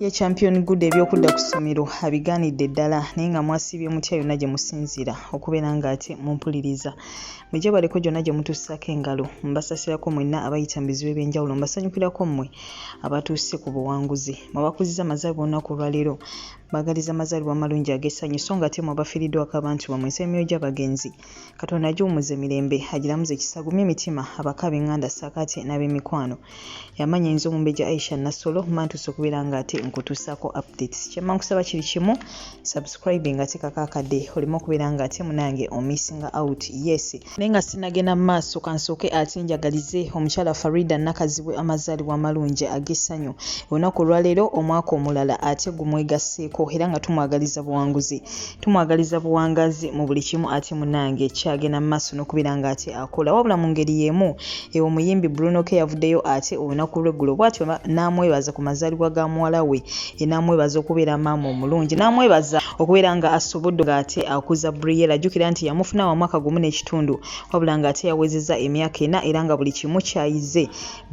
ye champion good ebyokudda ku ssomero abigaanidde ddala naye nga mwasibye mutya yonna gye musinzira okubeera nga ate mumpuliriza mujje baliko gyonna gye mutuusako engalo mbasasirako mwenna abayita mu bizibu eby'enjawulo mbasanyukirako mmwe abatuuse ku buwanguzi mwabakuziza amazaalibwa olunaku olwaleero bagaliza amazaalibwa amalungi ag'essanyu so nga ate mwabafiiriddwako abantu bammwe ensemyo gy'abagenzi katonda agiwummuza emirembe agiramuza ekisagumya emitima abakaaba eŋŋanda ssaakaate n'ab'emikwano yamanya enzo omumbejja Aisha Nasolo mantuuse okubeera nga ate nkutuusako updates kyemma nkusaba kiri kimu subscribe nga tekako akadde oleme okubeera nga ate munange omissinga out yes naye nga sinagenda mu maaso kansooke ate njagalize omukyala Farida Nakazibwe amazaalibwa amalungi ag'essanyu olunaku olwaleero omwaka omulala ate gumwegasseeko era nga tumwagaliza buwangazi mu buli kimu ate munange kyagenda mu maaso n'okubeera nga ate akola wabula mu ngeri y'emu omuyimbi Bruno K yavuddeyo ate olunaku lw'eggulo bw'atyo n'amwebaza ku mazaalibwa ga muwala we n'amwebaza okubeera maama omulungi n'amwebaza okubeera nga asobodde nga ate akuza Briella jjukira nti yamufuna wa mwaka gumu n'ekitundu wabula nga ate yawezezza emyaka 4 era nga buli kimu kyayize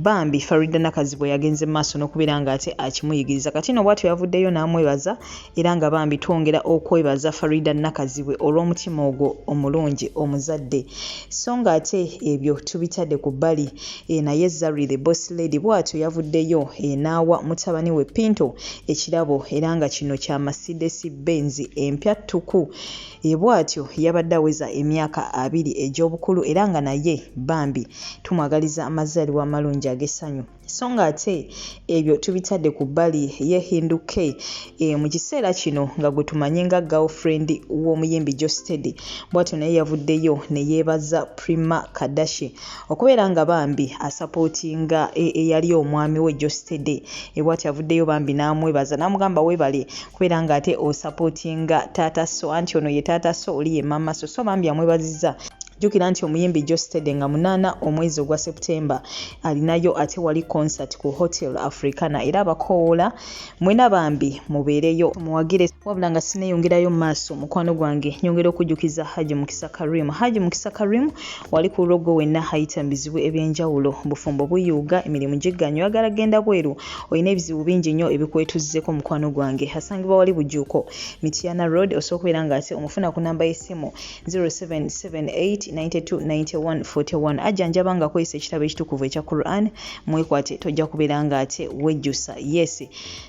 bambi Farida Nakazibwe yagenze mu maaso n'okubeera nga ate akimuyigiriza kati no bw'atyo yavuddeyo n'amwebaza era nga bambi twongera okwebaza Farida Nakazibwe olw'omutima ogwo omulungi omuzadde so nga ate ebyo tubitadde ku bbali naye Zari the boss lady bw'atyo yavuddeyo n'awa mutabani we Pinto ekirabo era nga kino kya Mercedes Benz empya ttuku bw'atyo yabadde aweza emyaka 2 egy'obukulu era nga naye bambi tumwagaliza amazaalibwa amalungi ag'essanyu so nga ate ebyo tubitadde ku bbali yehinduke mu kiseera kino nga gwe tumanye nga girlfriend w'omuyimbi Jostedi bw'atyo naye yavuddeyo ne yeebaza Prima Kadashi okubeera nga bambi asapootinga eyali omwami we Jostedi bw'atyo yavuddeyo bambi n'amwebaza n'amugamba weebale kubeera nga ate osapootinga taata so anti ono ye taata so oli ye mama so bambi amwebazizza jjukira nti omuyimbi Jostedi nga 8 omwezi ogwa September alinayo ate wali concert ku Hotel Africana era abakoowoola mwena bambi mubeereyo muwagire wabula nga sineyongerayo mu maaso mukwano gwange nyongera okujjukiza Haji Mukisa Karim wali ku logo wenna ayita mu bizibu eby'enjawulo bufumbo buyuuga emirimu gigganyo yagala genda bweru olina ebizibu bingi nnyo ebikwetuzzeko mukwano gwange asangibwa wali Bujuuko Mityana Road osobola okubeera nga ate omufuna ku namba y'essimu 0778929141 ajjanjaba nga akozesa ekitabo ekitukuvu ekya Quran mwekwate tojja kubeera nga ate wejjusa yes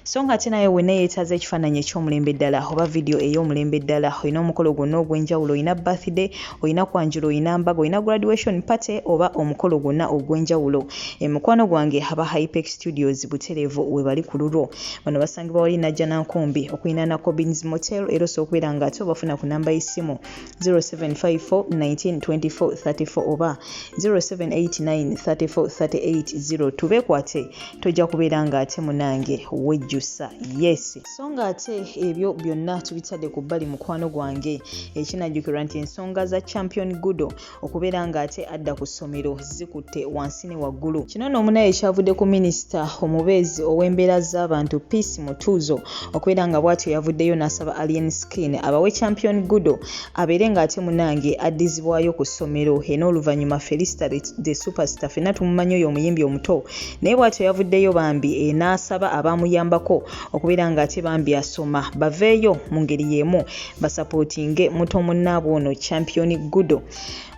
so nga ate naye wenna yeetaaza ekifaananyi eky'omulembe ddala oba video ey'omulembe ddala olina omukolo gwonna ogw'enjawulo olina birthday olina kwanjula olina mbaga olina graduation party oba omukolo gwonna ogw'enjawulo mukwano gwange aba Hypex Studios butereevu we bali ku lulwo bano basangibwa wali najja nankumbi okulina na Cobbins Motel era osobola okubeera nga ate obafuna ku namba y'essimu 0754192434 oba 0789343802 tubeekwate tojja kubeera nga ate munange wejjusa yes so nga ate ebyo byonna tubitadde ku bbali mukwano gwange ekinajjukirwa nti ensonga za champion Gudo okubeera nga ate adda ku ssomero zikutte wansi ne waggulu kino n'omunaye ekyavudde ku minisita omubeezi ow'embeera z'abantu Peace Mutuuzo okubeera nga bw'atyo yavuddeyo n'asaba Alien Skin abawe champion Gudo abeere nga ate munange addizibwayo ku ssomero n'oluvannyuma Felista the superstar fenna tumumanyi oyo omuyimbi omuto naye bw'atyo yavuddeyo bambi n'asaba abaamuyambako okubeera nga ate bambi asoma baveeyo mu ngeri y'emu basapootinge muto munnaabwe ono champion Gudo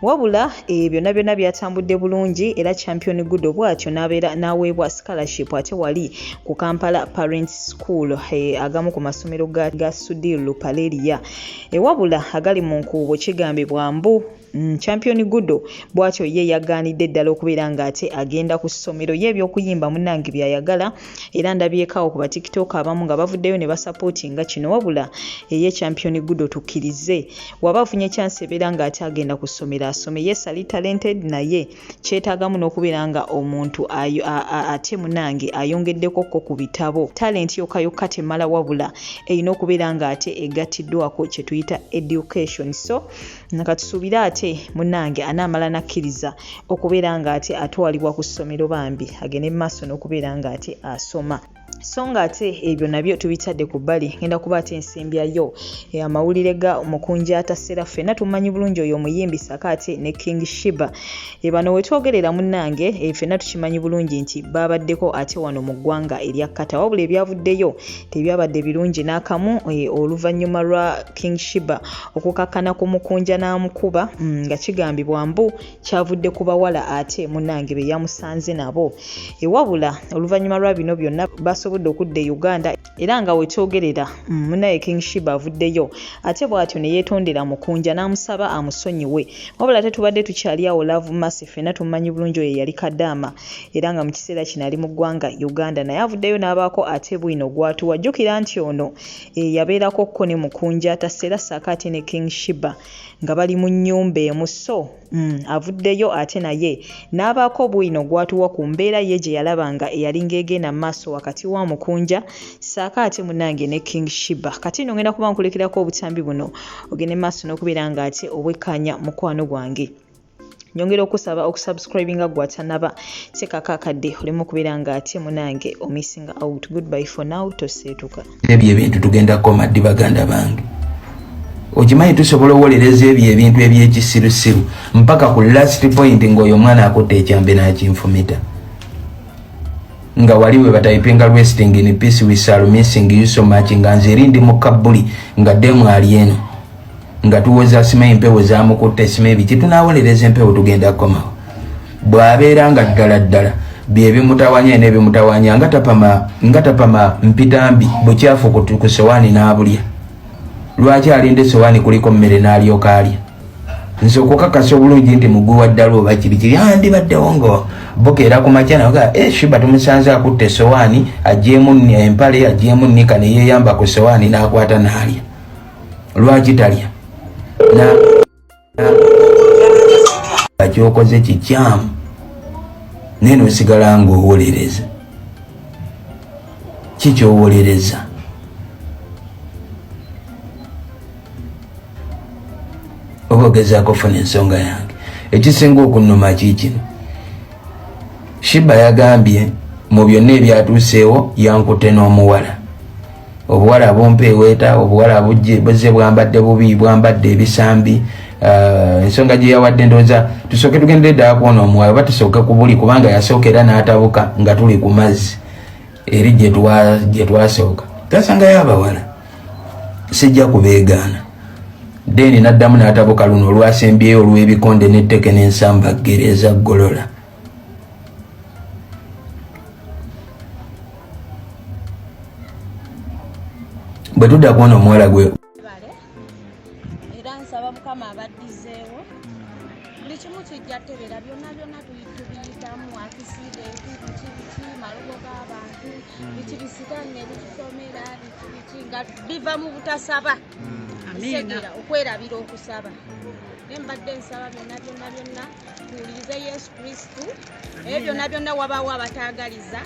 wabula byonna byatambudde bulungi era champion Gudo bw'atyo n'aweebwa scholarship ate wali ku Kampala Parents School agamu ku masomero ga Sudil Lupaleria wabula agali mu nkuubo kigambibwa mbu champion Gudo bw'atyo ye yagaanidde ddala okubeera nga ate agenda ku ssomero ye ebyokuyimba munnange byayagala era ndabyekaawo ku batiktok abamu nga bavuddeyo ne basapootinga kino wabula ye champion Gudo tukkirize waba afunye chance ebeera nga ate agenda ku ssomero asome yes ali talented naye kyetaagamu n'okubeera nga omuntu ate munnange ayongeddeko ku bitabo talent yokka temala wabula erina okubeera nga ate egattiddwako kye tuyita education so nakatusuubira ate munnange anaamala nakkiriza okubeera nga ate atwalibwa ku ssomero bambi agende mu maaso n'okubeera nga ate asoma so nga ate ebyo nabyo tubitadde ku bbali ngenda kuba ate ensembyayo amawulire ga Mukunja atassera ffenna tumanyi bulungi oyo omuyimbi Sakati ne King Sheebah bano wetwogerera munnange ffenna tukimanyi bulungi nti babaddeko ate wano mu ggwanga erya Kata wabula ebyavuddeyo tebyabadde birungi n'akamu oluvannyuma lwa King Sheebah okukakkana ku Mukunja n'amukuba nga kigambibwa mbu kyavudde ku bawala ate munnange be yamusanze nabo wabula oluvannyuma lwa bino byonna basobodde okudda e Uganda era nga wetwogerera munnaye King Sheebah avuddeyo ate bw'atyo ne yeetondera Mukunja n'amusaba amusonyiwe wabula ate tubadde tukyali awo Love Mercy ffenna tumanyi bulungi oyo yali Kadaama era nga mu kiseera kino ali mu ggwanga Uganda naye avuddeyo n'abaako ate bwino gwatuwa jjukira nti ono yabeerako kko ne Mukunja ataseera Sakati ne King Sheebah nga bali mu nnyumba emu so avuddeyo ate naye n'abaako bwino gwatuwa ku mbeera ye gye yalaba nga eyalinga egenda mu maaso wakati wa Mukunja Sakati munnange ne King Sheebah kati nno ngenda kuba nkulekerako obutambi buno ogende maaso n'okubeera nga ate obwekkanya mukwano gwange nyongera okusaba okusubscribinga gwatanaba sekaka akadde olemu kubeera nga ate munange omissing out. Goodbye for now, toseetuka ebyo ebintu tugendako maddi baganda bange okimanyi tusobola owolereza ebyo ebintu ebyekisirusiru mpaka ku last point ng'oyo omwana akutte ekyambe n'akinfumita nga wali we batayipinga resting in peace with are missing you so much nga nze erindi mu kabuli nga demu ali eno nga tuwoza sima empewo zamukutte sima ebiki tunaawolereza empewo tugenda komawo bw'abeera nga ddala bye bimutawanya n'ebimutawanya nga tapama mpitambi bukyafu ku sowaani n'abulya lwaki alinde sowaani kuliko mmere n'alyoka alya nze okukakasa obulungi nti muguwa ddala oba kiri ndibaddewo ngo bokeera ku makya naga Sheebah tumusanze akutte sowaani agyemu empale agyemu nnika ne yeeyamba ku sowaani n'akwata n'alya lwaki talya akyokoze kikyamu naye nosigala ng'owolereza kikyowolereza oba ogezaako ofuna ensonga yange ekisinga okunnuma kiikino Sheebah yagambye mu byonna ebyatuuseewo yankutte n'omuwala obuwala bumpeeweeta obuwala buzze bwambadde bubi bwambadde ebisambi ensonga gye yawadde ndowooza tusooke tugendere ddala kwona omuwala oba tusooke ku buli kubanga yasookera n'atabuka nga tuli ku mazzi eri gye twasooka twasangayo abawala sijja kubeegaana deni n'addamu n'atabuka luno olwasembyeyo olw'ebikonde n'etteke n'ensamba gereza ggolola bwe tudda kuona omuwala gwe era nsaba mukama abaddizeewo buli kimu kijja tebera byonna tubiyitamu akiside biki malugo g'abantu biki bisiganye bikisomera biki nga biva mu butasaba segera okwerabira okusaba nembadde nsaba byonna tuwulirize Yesu Kristu ebyo byonna wabaawo abataagaliza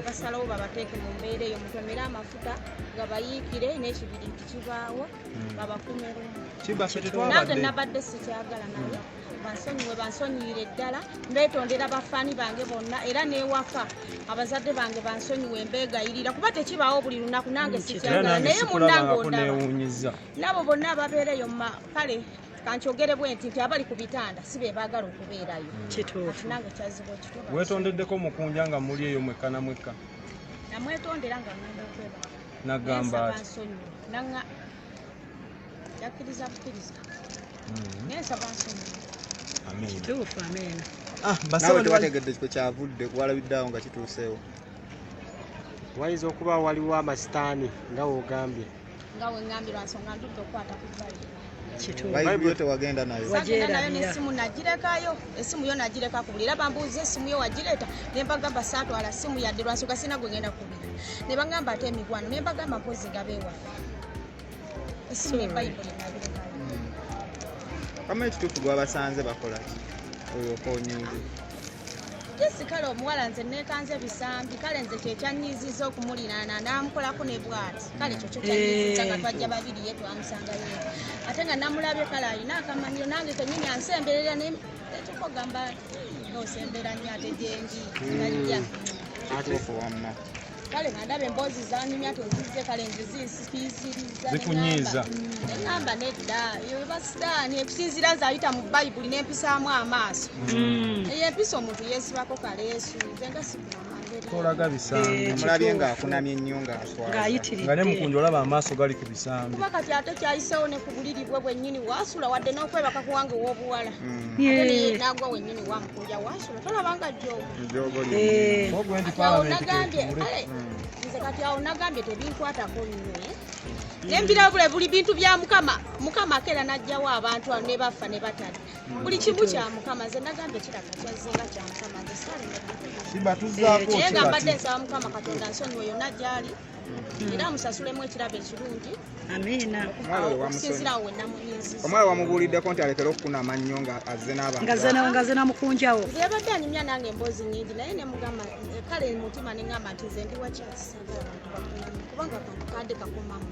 basalawo babateeke mu mbeera eyo mutomere amafuta nga bayiikire n'ekibiri kibaawo babakumerumu nange nabadde sikyagala naye bansonyiwe ddala mbeetondera bafaani bange bonna era neewafa abazadde bange bansonyiwe mbeegayirira kuba tekibaawo buli lunaku nange sikyagala naye munnange ondaba nabo bonna ababeera eyo kale kankyogere bwenti nti abali ku bitanda si be baagala okubeerayo nange kyazibu ekituba weetondeddeko Mukunja nga muli eyo mwekka na mwekka namwetondera nga ŋŋenda okweba nagamba nanga yakkiriza bukiriza nensaba nsonyiwe kituufu ameena nawe tebategedde kiko kyavudde kuwalabiddeawo nga kituuseewo wayinza okuba waliwo amasitaani nga woogambye nga weŋŋambye lwansonga ndudde okukwata ku bbali bayibuli tewagenda nayo nayo n'essimu nagirekayo essimu yo nagireka ku buli era bambuuza essimu yo wagireeta ne mbagamba saatwala ssimu yadde lwansonga sina gwe ngenda kubira ne bagamba ate emikwano ne mbagamba mpozi nga beewaffe essimu ebayibuli nagirekayo kama ekituufu gwabasanze bakola oyo konyiizi jesi kale omuwala nze neekanze ebisambi kale nze kyekyanyiiziza okumuliraana namukolako ne bwati kale ekyo kyo kyanyiiziza nga twajja babiri ye twamusangayo ate nga namulabye kale alina akamanyiro nange kenyini ansemberera nekikogamba nosembera nnyo ate gyendi najja kituufu wamma kale ngadabe embozi zanyumya tozize kale nzizisiziriza zikunyiiza engamba nedda yo basitaani ekusinzira nzayita mu bayibuli n'empisaamu amaaso eyo empisa omuntu yeesibako kaleesu nze nga tolaga bisambi mulabye ng'akunamye ennyo nga ne Mukunja olaba amaaso gali ku bisambi kuba kati ate kyayiseewo ne ku buliri bwe bwennyini waasula wadde n'okwebaka ku wange w'obuwala ate nagwa wennyini wa Mukunja waasula tolaba nga jjogo nagambye nze kati awo nagambye tebinkwatako nnyo nembirabule buli bintu bya mukama akeera najjawo abantu ne bafa ne batali buli kimu kya mukama nze nagambye kiraga kyazzenga kya mukama nze sibatuzaako nga mbadde nsaba mukama katonda nsonyiwe yonna gy'ali era amusasulemu ekirabo ekirungi okusinzira awo wennamunyiiziza omwala wamubuuliddeko nti alekere okukunama nnyo nga azze ngaze na Mukunjawo nze yabadde anyumya nange emboozi nnyingi naye ne mugamba kale mutima ne ngamba nti nze ndi wakyakisagala abantu bakunama kubanga kakadde kakomamu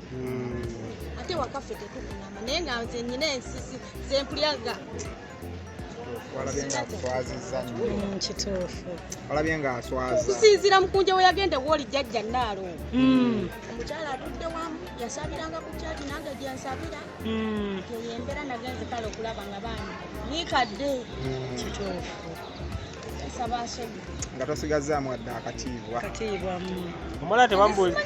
ate wakaffe tetukunama naye nga nze nnyina ensisi zempulyaga walabye ng'aswazizza nnyo kituufu walabye ng'aswaza kusinzira Mukunja we yagenda wooli jjajja nnaalo omukyala atudde wamu yasabiranga ku kyati nange gyansabira yeyembera nagenze kale okulaba nga baani nikadde kituufu nsaba nsonyi nga tosigazzaamu wadde akatiibwa omala tebambuuza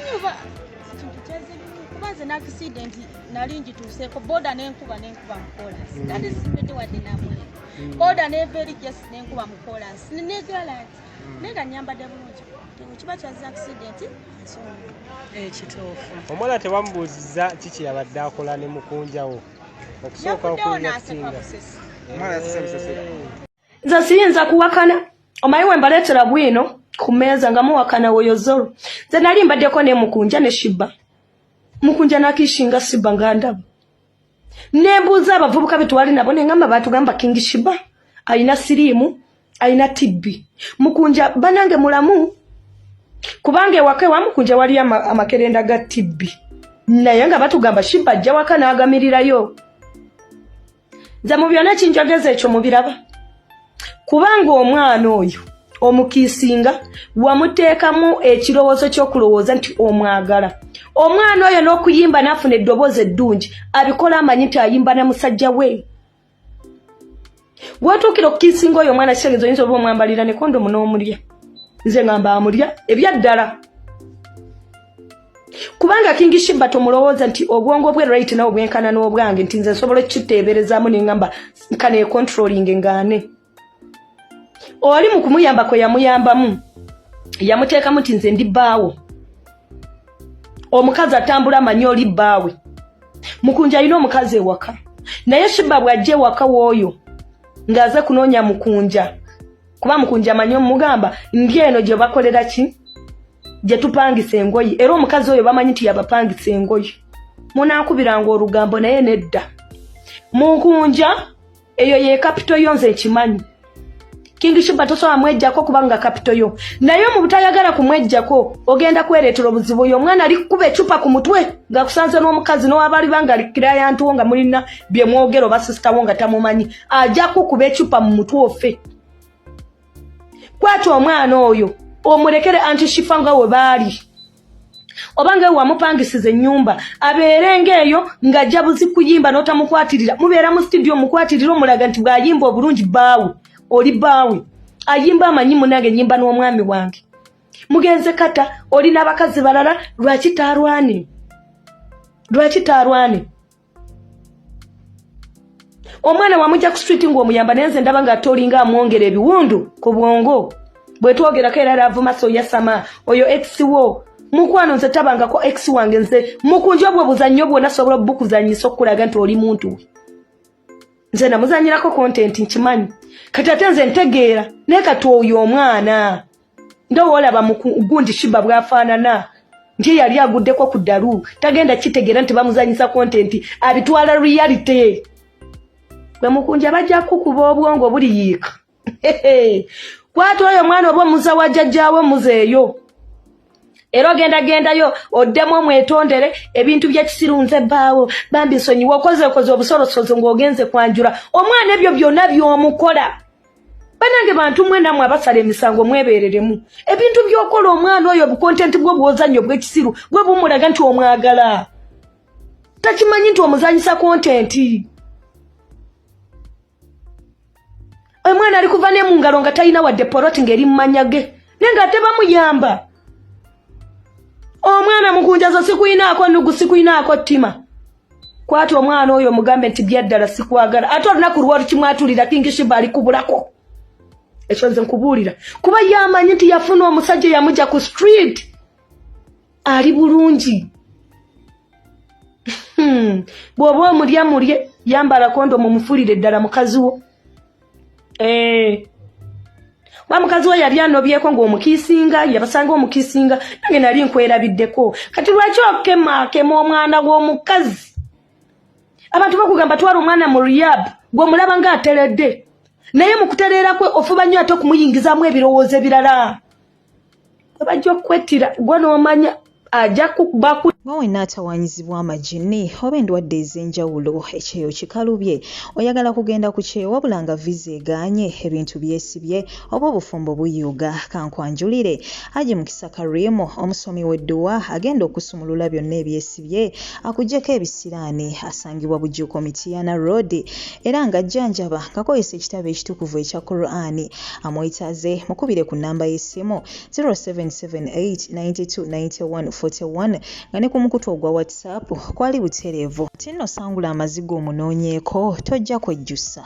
kuba nze n'akisidenti nali ngituuseeko boda n'enkuba mukolansi kati sibedde wadde namwe boda n'eva eri jesi n'enkuba mukolansi negalanti naye nga nyambadde bulungi kiba kyaza akisidenti ekituufu omala tebambuuziza kiki yabadde akola ne Mukunjawo okusooka okuyasinga omwala yasise bisasira nze siyinza kuwakana omanyi we mbaleetera bwino ku mmeeza nga muwakana woyozolo nze nali mbaddeko ne Mukunja ne Sheebah Mukunja nakishinga Sheebah nga ndaba nembuuza abavubuka betwali nabo nengamba batugamba King Sheebah alina siriimu alina tibbi Mukunja banange mulamu kubanga ewaka ewa Mukunja wali amakerenda ga tibbi naye nga batugamba Sheebah ajja waka n'agamirirayo nze mu byonna kinjogeza ekyo mubiraba kubanga omwana oyo omukiisinga wamuteekamu ekirowoozo ky'okulowooza nti omwagala omwana oyo n'okuyimba n'afuna eddoboozi eddungi abikola amanyi nti ayimba na musajja we wetuukira okukiisinga oyo omwana kitegeeza oyinza oba omwambalira ne kondomu n'omulya nze ngamba amulya ebyaddala kubanga King Sheebah tomulowooza nti obwongo bwe right nawo bwenkana n'obwange nti nze nsobola ekiteeberezaamu ne ngamba nkana econtrolling ngaane oli mu kumuyamba kwe yamuyambamu yamuteekamu nti nze ndi bbaawo omukazi atambula amanyi oli bbaawe Mukunja alina omukazi ewaka naye Sheebah bw'ajja ewaka w'oyo ng'aze kunoonya Mukunja kuba Mukunja amanyi omugamba ndi eno gye bakolera ki gye tupangisa engoye era omukazi oyo bamanyi nti yabapangisa engoye munaakubiranga olugambo naye nedda Mukunja eyo ye kapito yo nze ekimanyi King Sheebah tosobola mwejjako kubanga kapito yo naye mu butayagala kumwejjako ogenda kwereetera obuzibu oyo omwana ali kukuba ecupa ku mutwe ng'akusanze n'omukazi n'owabali banga likirayantu wo nga mulina bye mwogero basisita wo nga tamumanyi ajja kukuba ecupa mu mutwe ofe kwata omwana oyo omulekere anti Shifa nga we baali obanga wamupangisiza ennyumba abeere ng'eyo ng'ajja buzi kuyimba n'otamukwatirira mubeera mu studio mukwatirira omulaga nti bw'ayimba obulungi bbaawe oli bbaawe ayimba amanyi munange nyimba n'omwami wange mugenze kata oli n'abakazi balala lwaki taarwane omwana wamujja ku street ng'omuyamba naye nze ndaba ng'atolinga amwongera ebiwundu ku bwongo bwe twogerako era avuma so yasama oyo ex wo mukwano nze tabangako ex wange nze Mukunja obwo buzannyo bwonna sobola bukuzanyisa okulaga nti oli muntu we nze namuzanyirako content nkimanyi kati ate nze ntegeera naye kati oyo omwana ndowooza olaba gundi Sheebah bw'afaanana nti yali aguddeko ku ddalu tagenda kitegeera nti bamuzanyisa content abitwala reality gwe Mukunja bajja kukuba obwongo buliyiika kwata oyo omwana oba omuza wa jjajjaawe muzeeyo era ogendagendayo oddemu omwetondere ebintu by'ekisirunze bbaawo bambi nsonyiwa okoze obusolosozo ng'ogenze kwanjula omwana ebyo byonna by'omukola banange bantu mwe namwe abasala emisango mwebereremu ebintu byokola omwana oyo bukontenti bwo bwozanyo bw'ekisiru bwe bumulaga nti omwagala takimanyi nti omuzanyisa kontenti omwana ali kuva ne mu ngalo nga talina wadde poroti ng'eri mu manya ge naye nga tebamuyamba omwana Mukunja sikuyinaako nnugu sikuyinaako ttima kwati omwana oyo mugambe nti byaddala sikwagala ate olunaku lwalukimwatulira King Sheebah ali kubulako ekyo nze nkubuulira kuba yamanyi nti yafuna omusajja yamujja ku street ali bulungi bw'oba omulye yambala kondo mumufulire ddala mukazi wo wa mukazi we yali anobyeko ng'omukiisinga yabasanga omukiisinga nange nali nkwerabiddeko kati lwaki okemaakema omwana w'omukazi abantu bakugamba twala omwana mu rehab gw'omulaba ng'ateredde naye mu kutereera kwe ofuba nnyo ate okumuyingizaamu ebirowoozo ebirala bwe bajja okwettira gwe n'omanya ajja kubaku nga wenna atawaanyizibwa amagini oba endwadde ez'enjawulo ekyeyo kikalubye oyagala kugenda ku kyeyo wabula nga viza egaanye ebintu byesibye oba obufumbo buyuga kankwanjulire Haji Mukisa Karimu omusomi w'edduwa agenda okusumulula byonna ebyesibye akuggyeko ebisiraani asangibwa Bujuuko Mityana Road era ng'ajjanjaba ng'akozesa ekitabo ekitukuvu ekya Qur'ani amwetaaze mukubire ku nnamba y'essimu 0778929141 nga ne ku mukutu ogwa WhatsApp kwali butereevu tinno sangula amazigo omunoonyeeko tojja kwejjusa.